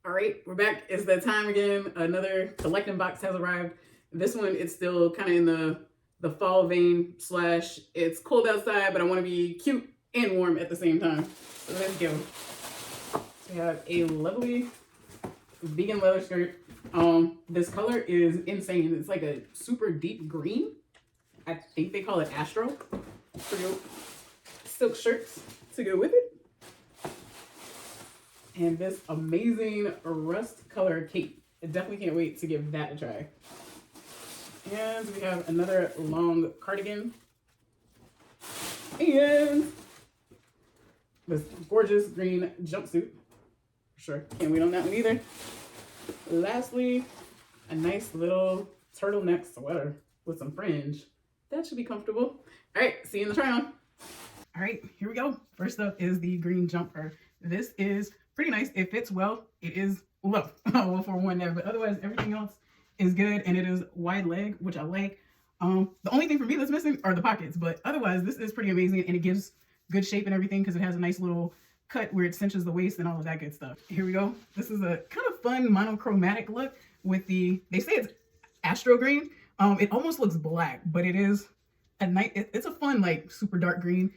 All right, we're back. It's that time again. Another Kollectin box has arrived. This one, it's still kind of in the fall vein slash it's cold outside, but I want to be cute and warm at the same time. So let's go. So we have a lovely vegan leather skirt. This color is insane. It's like a super deep green. I think they call it Astro. Silk shirts to go with it. And this amazing rust color cape. I definitely can't wait to give that a try. And we have another long cardigan. And this gorgeous green jumpsuit. Sure, can't wait on that one either. Lastly, a nice little turtleneck sweater with some fringe. That should be comfortable. All right, see you in the try on. All right, here we go. First up is the green jumper. This is pretty nice. It fits well. It is low, well, for one there, but otherwise everything else is good, and it is wide leg, which I like. The only thing for me that's missing are the pockets, but otherwise this is pretty amazing, and it gives good shape and everything because it has a nice little cut where it cinches the waist and all of that good stuff. Here we go. This is a kind of fun monochromatic look with the, they say it's astro green. It almost looks black, but it is a nice, it's a fun, like super dark green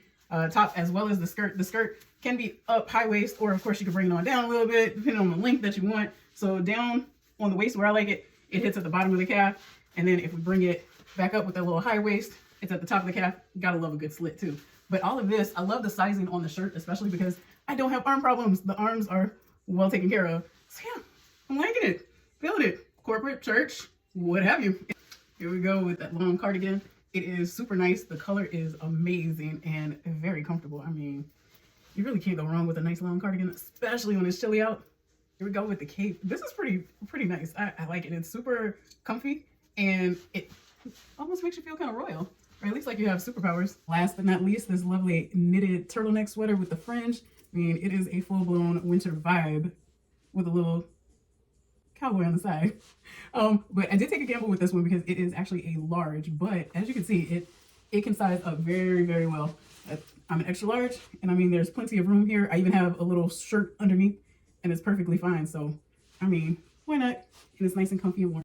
top, as well as the skirt. The skirt can be up high waist, or of course you can bring it on down a little bit depending on the length that you want. So down on the waist where I like it, it hits at the bottom of the calf, and then if we bring it back up with that little high waist, it's at the top of the calf. Gotta love a good slit too. But all of this, I love the sizing on the shirt, especially because I don't have arm problems. The arms are well taken care of. So yeah, I'm liking it, feeling it. Corporate, church, what have you. Here we go with that long cardigan. It is super nice. The color is amazing and very comfortable. I mean, you really can't go wrong with a nice long cardigan, especially when it's chilly out. Here we go with the cape. This is pretty nice. I like it. It's super comfy, and it almost makes you feel kind of royal, or at least like you have superpowers. Last but not least, this lovely knitted turtleneck sweater with the fringe. I mean, it is a full-blown winter vibe with a little cowboy on the side. But I did take a gamble with this one because it is actually a large, but as you can see, it can size up very, very well. I'm an extra large, and I mean, there's plenty of room here. I even have a little shirt underneath, and it's perfectly fine. So, I mean, why not? And it's nice and comfy and warm.